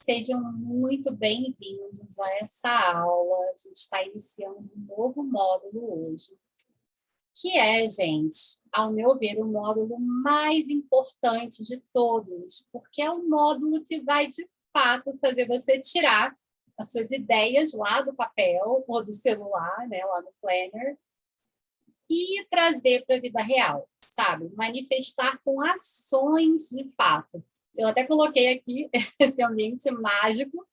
Sejam muito bem-vindos a essa aula. A gente está iniciando um novo módulo hoje, que é, gente, ao meu ver, o módulo mais importante de todos, porque é um módulo que vai, de fato, fazer você tirar as suas ideias lá do papel ou do celular, né, lá no Planner, e trazer para a vida real, sabe? Manifestar com ações de fato. Eu até coloquei aqui esse ambiente mágico,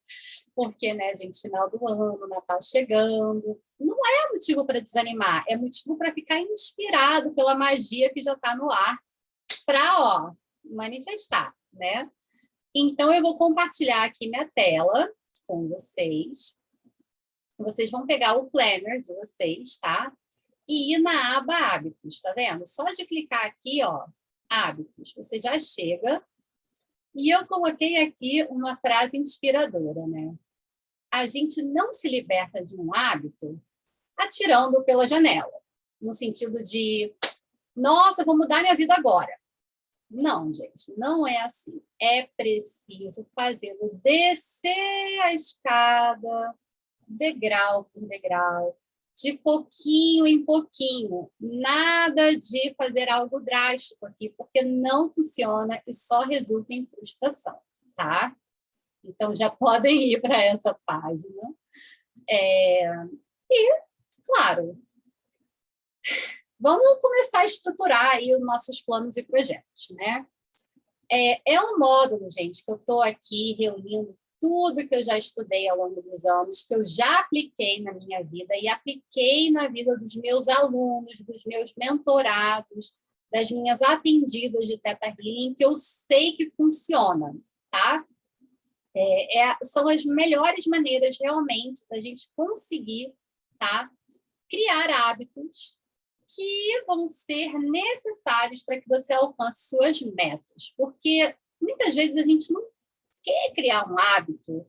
porque, né, gente, final do ano, Natal chegando, não é motivo para desanimar, é motivo para ficar inspirado pela magia que já está no ar, para, ó, manifestar, né? Então, eu vou compartilhar aqui minha tela com vocês. Vocês vão pegar o planner de vocês, tá? E ir na aba Hábitos, tá vendo? Só de clicar aqui, ó, Hábitos, você já chega. E eu coloquei aqui uma frase inspiradora, né? A gente não se liberta de um hábito atirando pela janela, no sentido de, nossa, vou mudar minha vida agora. Não, gente, não é assim. É preciso fazê-lo descer a escada, degrau por degrau, de pouquinho em pouquinho. Nada de fazer algo drástico aqui, porque não funciona e só resulta em frustração, tá? Então, já podem ir para essa página. E, claro, vamos começar a estruturar aí os nossos planos e projetos, né? É um módulo, gente, que eu estou aqui reunindo tudo que eu já estudei ao longo dos anos, que eu já apliquei na minha vida e apliquei na vida dos meus alunos, dos meus mentorados, das minhas atendidas de Theta Healing, que eu sei que funciona, tá? São as melhores maneiras, realmente, da gente conseguir, tá? Criar hábitos que vão ser necessários para que você alcance suas metas. Porque muitas vezes a gente não quer criar um hábito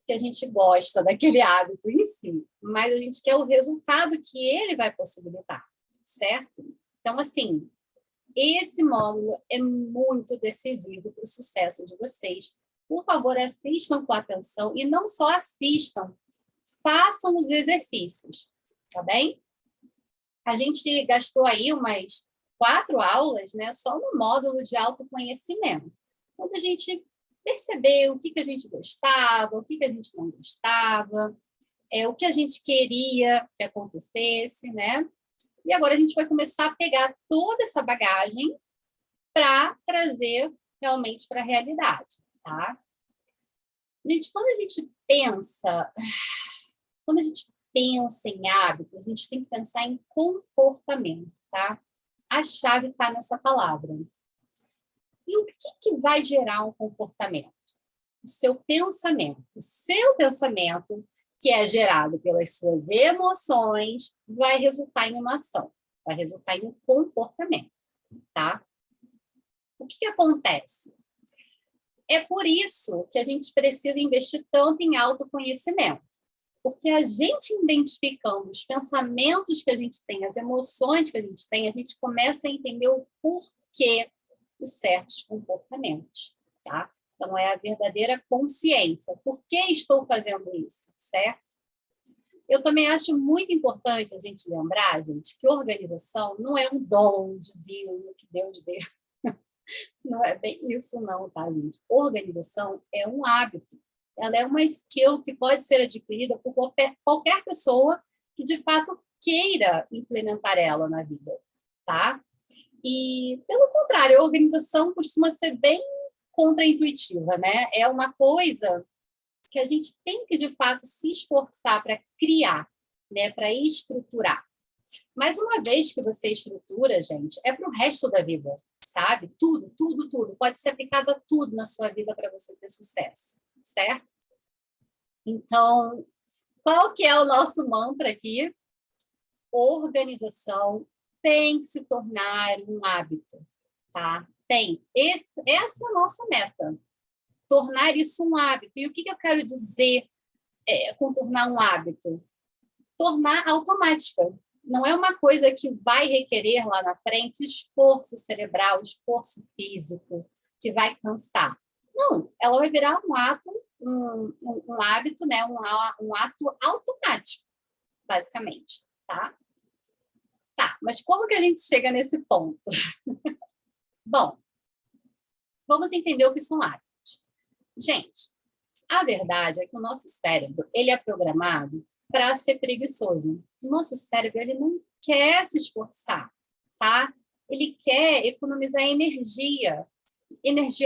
que a gente gosta daquele hábito em si, mas a gente quer o resultado que ele vai possibilitar, certo? Então, assim, esse módulo é muito decisivo para o sucesso de vocês. Por favor, assistam com atenção e não só assistam, façam os exercícios, tá bem? A gente gastou aí umas 4 aulas, né, só no módulo de autoconhecimento, onde a gente percebeu o que a gente gostava, o que a gente não gostava, o que a gente queria que acontecesse, né? E agora a gente vai começar a pegar toda essa bagagem para trazer realmente para a realidade, tá? Gente, quando a gente pensa em hábito, a gente tem que pensar em comportamento, tá? A chave está nessa palavra. E o que vai gerar um comportamento? O seu pensamento. O seu pensamento, que é gerado pelas suas emoções, vai resultar em uma ação, vai resultar em um comportamento, tá? O que acontece? É por isso que a gente precisa investir tanto em autoconhecimento. Porque a gente identificando os pensamentos que a gente tem, as emoções que a gente começa a entender o porquê de certos comportamentos, tá? Então, é a verdadeira consciência. Por que estou fazendo isso, certo? Eu também acho muito importante a gente lembrar, gente, que organização não é um dom divino que Deus deu. Não é bem isso não, tá, gente? Organização é um hábito. Ela é uma skill que pode ser adquirida por qualquer pessoa que, de fato, queira implementar ela na vida, tá? E, pelo contrário, a organização costuma ser bem contraintuitiva, né? É uma coisa que a gente tem que, de fato, se esforçar para criar, né? Para estruturar. Mas uma vez que você estrutura, gente, é para o resto da vida, sabe? Tudo, tudo, tudo. Pode ser aplicado a tudo na sua vida para você ter sucesso, certo? Então, qual que é o nosso mantra aqui? Organização tem que se tornar um hábito, tá? Tem. Essa é a nossa meta. Tornar isso um hábito. E o que eu quero dizer com tornar um hábito? Tornar automática. Não é uma coisa que vai requerer lá na frente esforço cerebral, esforço físico, que vai cansar. Não, ela vai virar um ato um hábito, né? Um ato automático, basicamente, tá? Tá, mas como que a gente chega nesse ponto? Bom, vamos entender o que são hábitos. Gente, a verdade é que o nosso cérebro, ele é programado para ser preguiçoso. O nosso cérebro, ele não quer se esforçar, tá? Ele quer economizar energia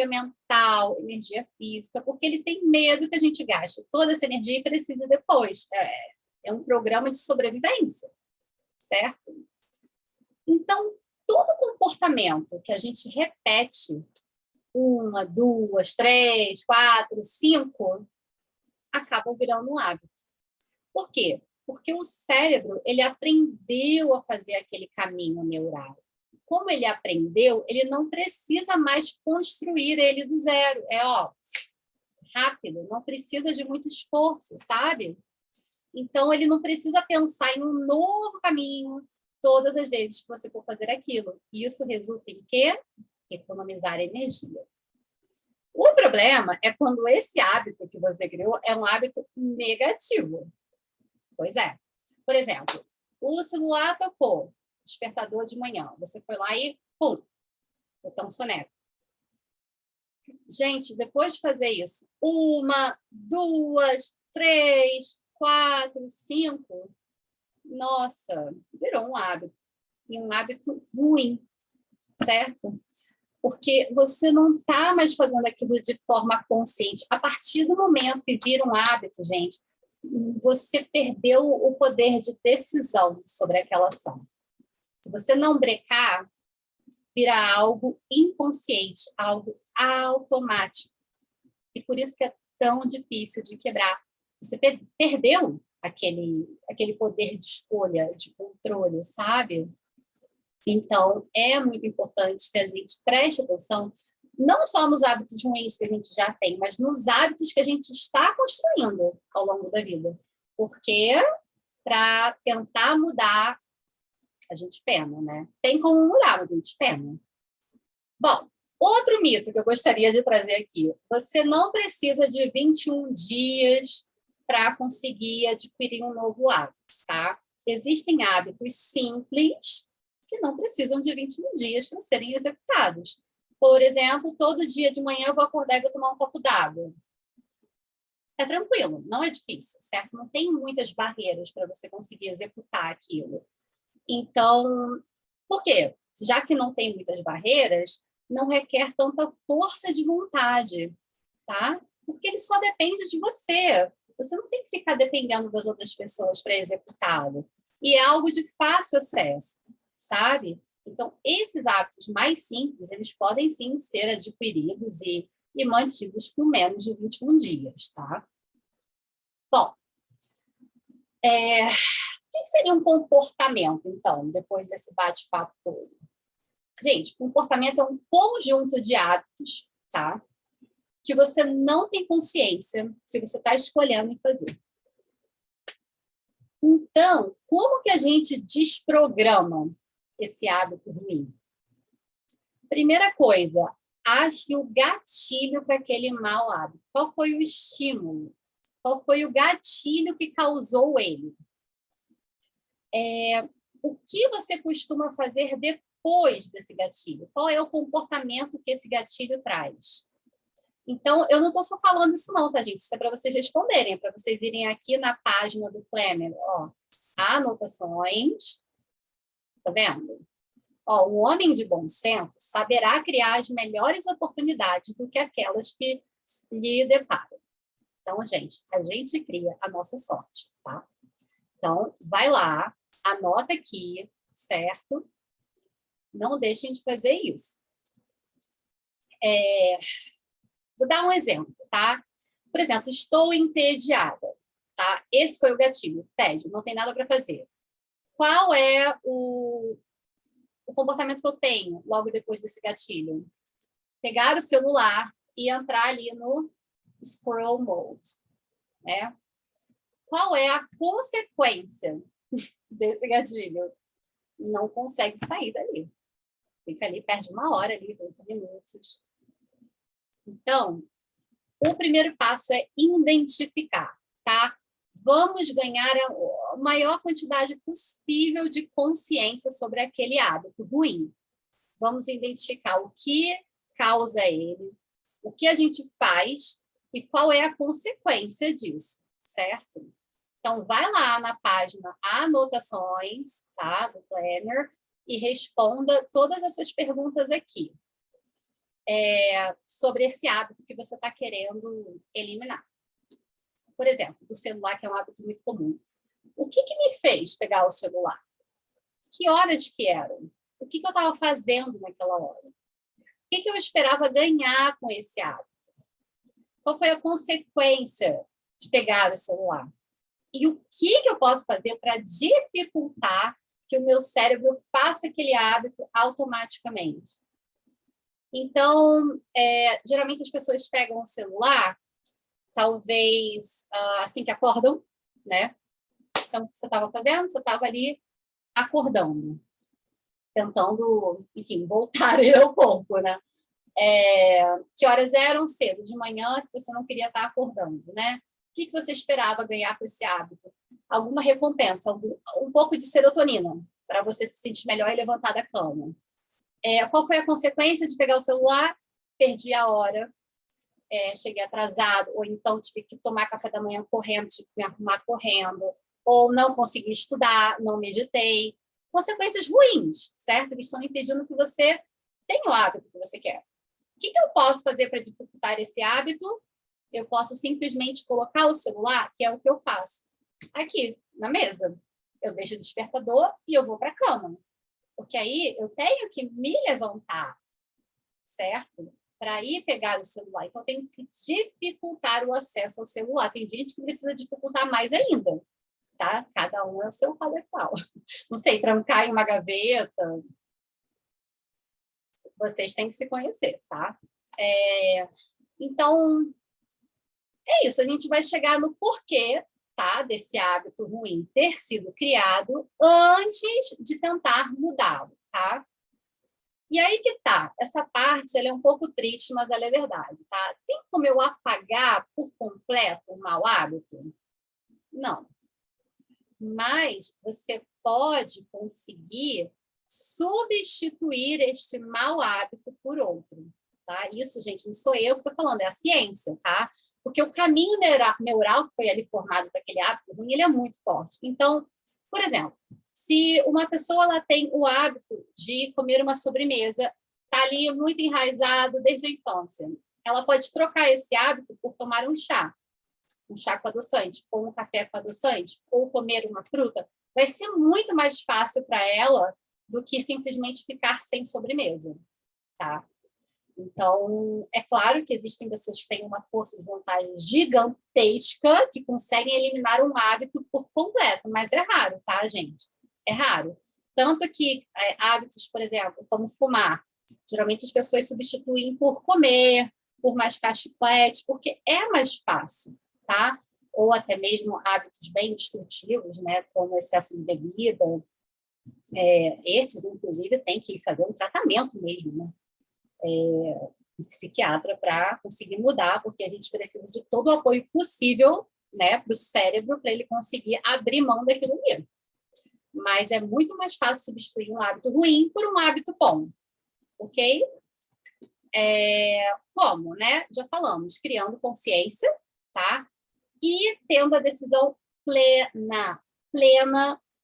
mental, energia física, porque ele tem medo que a gente gaste toda essa energia e precise depois. É um programa de sobrevivência, certo? Então, todo comportamento que a gente repete 1, 2, 3, 4, 5, acaba virando um hábito. Por quê? Porque o cérebro, ele aprendeu a fazer aquele caminho neural. Como ele aprendeu, ele não precisa mais construir ele do zero. Rápido, não precisa de muito esforço, sabe? Então, ele não precisa pensar em um novo caminho todas as vezes que você for fazer aquilo. Isso resulta em quê? Economizar energia. O problema é quando esse hábito que você criou é um hábito negativo. Pois é. Por exemplo, o celular tocou, despertador de manhã. Você foi lá e, pum, botão soneca. Gente, depois de fazer isso, 1, 2, 3, 4, 5, nossa, virou um hábito. E um hábito ruim, certo? Porque você não está mais fazendo aquilo de forma consciente. A partir do momento que vira um hábito, gente, você perdeu o poder de decisão sobre aquela ação. Se você não brecar, vira algo inconsciente, algo automático. E por isso que é tão difícil de quebrar. Você perdeu aquele poder de escolha, de controle, sabe? Então, é muito importante que a gente preste atenção não só nos hábitos ruins que a gente já tem, mas nos hábitos que a gente está construindo ao longo da vida. Porque para tentar mudar, a gente pena, né? Tem como mudar, mas a gente pena. Bom, outro mito que eu gostaria de trazer aqui. Você não precisa de 21 dias para conseguir adquirir um novo hábito, tá? Existem hábitos simples que não precisam de 21 dias para serem executados. Por exemplo, todo dia de manhã eu vou acordar e vou tomar um copo d'água. É tranquilo, não é difícil, certo? Não tem muitas barreiras para você conseguir executar aquilo. Então, por quê? Já que não tem muitas barreiras, não requer tanta força de vontade, tá? Porque ele só depende de você. Você não tem que ficar dependendo das outras pessoas para executá-lo. E é algo de fácil acesso, sabe? Então, esses hábitos mais simples, eles podem sim ser adquiridos e mantidos por menos de 21 dias, tá? Bom, o que seria um comportamento, então, depois desse bate-papo todo? Gente, comportamento é um conjunto de hábitos, tá? Que você não tem consciência que você está escolhendo fazer. Então, como que a gente desprograma esse hábito ruim? Primeira coisa, ache o gatilho para aquele mau hábito. Qual foi o estímulo? Qual foi o gatilho que causou ele? O que você costuma fazer depois desse gatilho? Qual é o comportamento que esse gatilho traz? Então, eu não estou só falando isso não, tá, gente? Isso é para vocês responderem, é para vocês irem aqui na página do Klemer, ó, anotações, tá vendo? Ó, o homem de bom senso saberá criar as melhores oportunidades do que aquelas que lhe deparam. Então, gente, a gente cria a nossa sorte, tá? Então, vai lá, anota aqui, certo? Não deixem de fazer isso. Vou dar um exemplo, tá? Por exemplo, estou entediada, tá? Esse foi o gatilho, tédio, não tem nada para fazer. Qual é o comportamento que eu tenho logo depois desse gatilho? Pegar o celular e entrar ali no scroll mode, né? Qual é a consequência desse gatilho? Não consegue sair dali. Fica ali, perde 1 hora ali, 30 minutos. Então, O primeiro passo é identificar, tá? Vamos ganhar a maior quantidade possível de consciência sobre aquele hábito ruim. Vamos identificar o que causa ele, o que a gente faz e qual é a consequência disso, certo? Então, vai lá na página Anotações, tá, do Planner, e responda todas essas perguntas aqui sobre esse hábito que você está querendo eliminar. Por exemplo, do celular, que é um hábito muito comum. O que me fez pegar o celular? Que horas que eram? O que eu estava fazendo naquela hora? O que eu esperava ganhar com esse hábito? Qual foi a consequência de pegar o celular? E o que eu posso fazer para dificultar que o meu cérebro faça aquele hábito automaticamente? Então, geralmente as pessoas pegam o celular, talvez assim que acordam, né? Então, o que você estava fazendo? Você estava ali acordando, tentando, enfim, voltar ao corpo, né? Que horas eram? Cedo, de manhã, que você não queria estar acordando, né? O que você esperava ganhar com esse hábito? Alguma recompensa, um pouco de serotonina, para você se sentir melhor e levantar da cama. Qual foi a consequência de pegar o celular? Perdi a hora, cheguei atrasado, ou então tive que tomar café da manhã correndo, tive que me arrumar correndo, ou não consegui estudar, não meditei. Consequências ruins, certo? Que estão impedindo que você tenha o hábito que você quer. O que eu posso fazer para dificultar esse hábito? Eu posso simplesmente colocar o celular, que é o que eu faço, aqui na mesa. Eu deixo o despertador e eu vou para a cama. Porque aí eu tenho que me levantar, certo? Para ir pegar o celular. Então, eu tenho que dificultar o acesso ao celular. Tem gente que precisa dificultar mais ainda, tá? Cada um é o seu cada qual. Não sei, trancar em uma gaveta. Vocês têm que se conhecer, tá? Então, é isso. A gente vai chegar no porquê, tá, desse hábito ruim ter sido criado antes de tentar mudá-lo, tá? E aí que tá, essa parte ela é um pouco triste, mas ela é verdade, tá? Tem como eu apagar por completo o mau hábito? Não. Mas você pode conseguir substituir este mau hábito por outro, tá? Isso, gente, não sou eu que estou falando, é a ciência, tá? Porque o caminho neural que foi ali formado para aquele hábito ruim, ele é muito forte. Então, por exemplo, se uma pessoa ela tem o hábito de comer uma sobremesa, está ali muito enraizado desde a infância, ela pode trocar esse hábito por tomar um chá com adoçante, ou um café com adoçante, ou comer uma fruta, vai ser muito mais fácil para ela do que simplesmente ficar sem sobremesa, tá? Então, é claro que existem pessoas que têm uma força de vontade gigantesca que conseguem eliminar um hábito por completo, mas é raro, tá, gente? É raro. Tanto que hábitos, por exemplo, como fumar, geralmente as pessoas substituem por comer, por mascar chiclete, porque é mais fácil, tá? Ou até mesmo hábitos bem destrutivos, né, como excesso de bebida. Esses, inclusive, têm que fazer um tratamento mesmo, né? Psiquiatra para conseguir mudar, porque a gente precisa de todo o apoio possível, né, para o cérebro, para ele conseguir abrir mão daquilo ali. Mas é muito mais fácil substituir um hábito ruim por um hábito bom, ok? Como, né? Já falamos, criando consciência, tá? E tendo a decisão plena,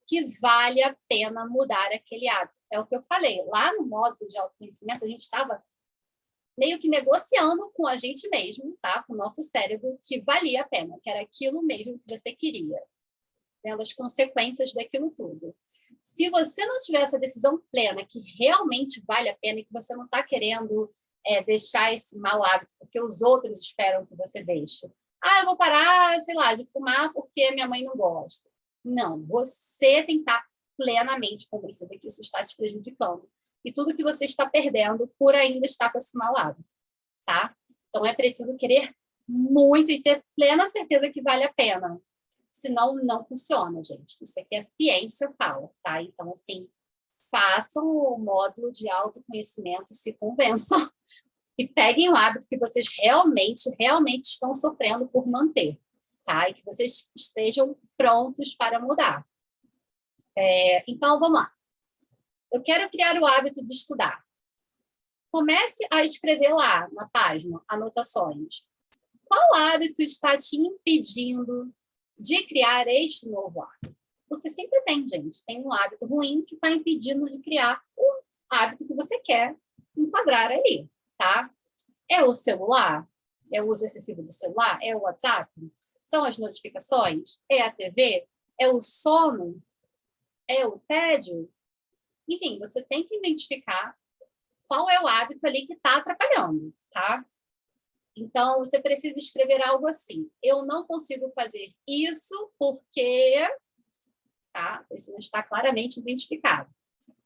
que vale a pena mudar aquele hábito. É o que eu falei, lá no módulo de autoconhecimento, a gente estava meio que negociando com a gente mesmo, tá? Com o nosso cérebro, que valia a pena, que era aquilo mesmo que você queria, vendo as consequências daquilo tudo. Se você não tiver essa decisão plena, que realmente vale a pena e que você não está querendo deixar esse mau hábito, porque os outros esperam que você deixe. Eu vou parar, sei lá, de fumar porque minha mãe não gosta. Não, você tem que estar plenamente convencido que isso está te prejudicando. E tudo que você está perdendo por ainda estar com esse mau hábito, tá? Então, é preciso querer muito e ter plena certeza que vale a pena. Senão, não funciona, gente. Isso aqui é ciência fala, tá? Então, assim, façam o módulo de autoconhecimento, se convençam E peguem o hábito que vocês realmente estão sofrendo por manter, tá? E que vocês estejam prontos para mudar. Então, vamos lá. Eu quero criar o hábito de estudar. Comece a escrever lá na página, anotações. Qual hábito está te impedindo de criar este novo hábito? Porque sempre tem, gente. Tem um hábito ruim que está impedindo de criar o hábito que você quer enquadrar ali, tá? É o celular? É o uso excessivo do celular? É o WhatsApp? São as notificações? É a TV? É o sono? É o tédio? Enfim, você tem que identificar qual é o hábito ali que está atrapalhando, tá? Então, você precisa escrever algo assim. Eu não consigo fazer isso porque... Tá? Isso não está claramente identificado.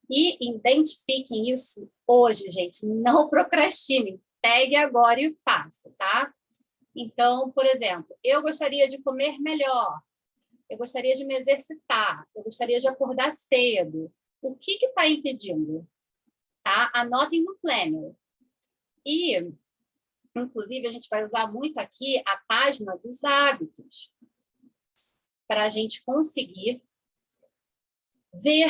E identifiquem isso hoje, gente. Não procrastinem. Pegue agora e faça, tá? Então, por exemplo, eu gostaria de comer melhor. Eu gostaria de me exercitar. Eu gostaria de acordar cedo. O que está impedindo? Tá? Anotem no planner. E, inclusive, a gente vai usar muito aqui a página dos hábitos para a gente conseguir ver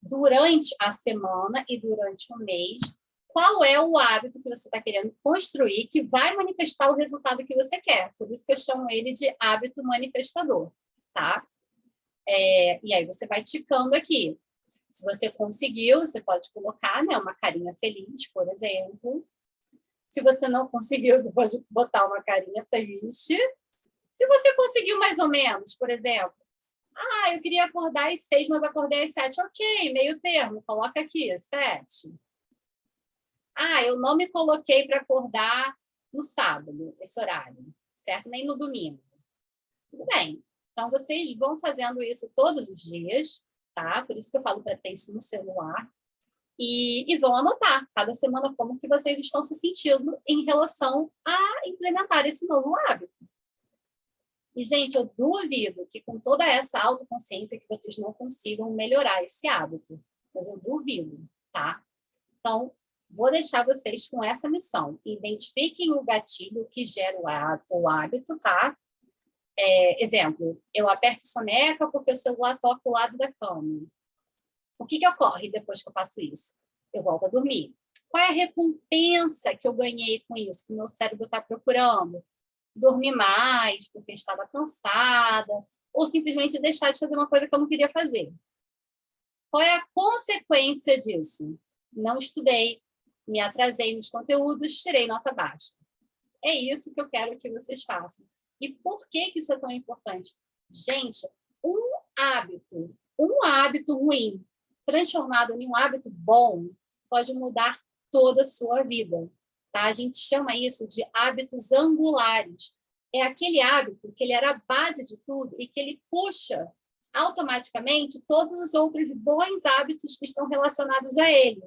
durante a semana e durante o mês qual é o hábito que você está querendo construir que vai manifestar o resultado que você quer. Por isso que eu chamo ele de hábito manifestador, tá? E aí você vai ticando aqui. Se você conseguiu, você pode colocar, né, uma carinha feliz, por exemplo. Se você não conseguiu, você pode botar uma carinha triste. Se você conseguiu mais ou menos, por exemplo, eu queria acordar às 6, mas acordei às 7. Ok, meio termo, coloca aqui, 7. Eu não me coloquei para acordar no sábado, esse horário, certo? Nem no domingo. Tudo bem. Então, vocês vão fazendo isso todos os dias, tá? Por isso que eu falo para ter isso no celular. E vão anotar, cada semana, como que vocês estão se sentindo em relação a implementar esse novo hábito. E, gente, eu duvido que com toda essa autoconsciência que vocês não consigam melhorar esse hábito. Mas eu duvido, tá? Então, vou deixar vocês com essa missão. Identifiquem o gatilho que gera o hábito, tá? Exemplo, eu aperto soneca porque o celular toca ao lado da cama. O que ocorre depois que eu faço isso? Eu volto a dormir. Qual é a recompensa que eu ganhei com isso, que o meu cérebro está procurando? Dormir mais porque estava cansada, ou simplesmente deixar de fazer uma coisa que eu não queria fazer. Qual é a consequência disso? Não estudei, me atrasei nos conteúdos, tirei nota baixa. É isso que eu quero que vocês façam. E por que isso é tão importante? Gente, um hábito ruim, transformado em um hábito bom, pode mudar toda a sua vida. Tá? A gente chama isso de hábitos angulares. É aquele hábito que ele era a base de tudo e que ele puxa automaticamente todos os outros bons hábitos que estão relacionados a ele.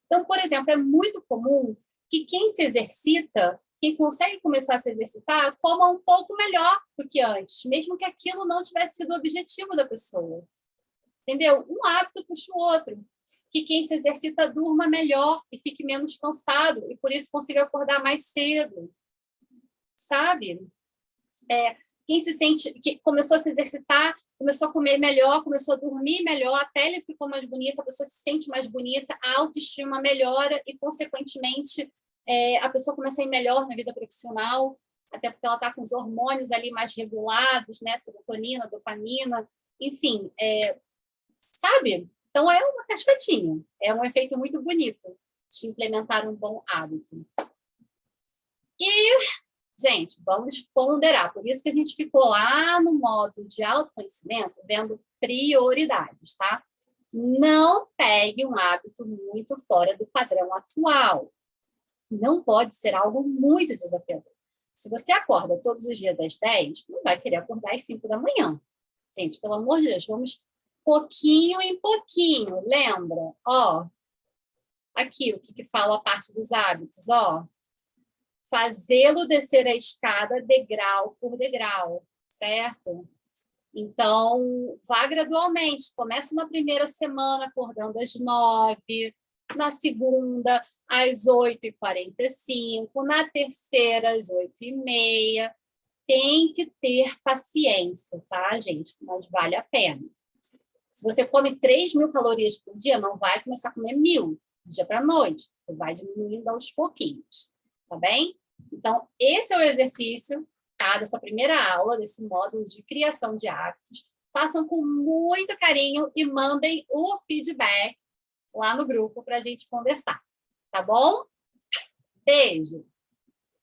Então, por exemplo, é muito comum que quem se exercita, quem consegue começar a se exercitar, coma um pouco melhor do que antes, mesmo que aquilo não tivesse sido o objetivo da pessoa. Entendeu? Um hábito puxa o outro. Que quem se exercita durma melhor e fique menos cansado e por isso consiga acordar mais cedo, sabe? Quem se sente, que começou a se exercitar, começou a comer melhor, começou a dormir melhor, a pele ficou mais bonita, a pessoa se sente mais bonita, a autoestima melhora e, consequentemente, a pessoa começa a ir melhor na vida profissional, até porque ela está com os hormônios ali mais regulados, né? Serotonina, dopamina, enfim, sabe? Então, é uma cascatinha. É um efeito muito bonito de implementar um bom hábito. E, gente, vamos ponderar. Por isso que a gente ficou lá no módulo de autoconhecimento, vendo prioridades, tá? Não pegue um hábito muito fora do padrão atual. Não pode ser algo muito desafiador. Se você acorda todos os dias às 10, não vai querer acordar às 5 da manhã. Gente, pelo amor de Deus, vamos pouquinho em pouquinho, lembra? Aqui o que fala a parte dos hábitos, fazê-lo descer a escada degrau por degrau, certo? Então, vá gradualmente, comece na primeira semana acordando às 9, na segunda às 8h45, na terceira, às 8h30. Tem que ter paciência, tá, gente? Mas vale a pena. Se você come 3.000 calorias por dia, não vai começar a comer 1.000 do dia para a noite. Você vai diminuindo aos pouquinhos, tá bem? Então, esse é o exercício, tá? Dessa primeira aula, desse módulo de criação de hábitos. Façam com muito carinho e mandem o feedback lá no grupo para a gente conversar, tá bom? Beijo!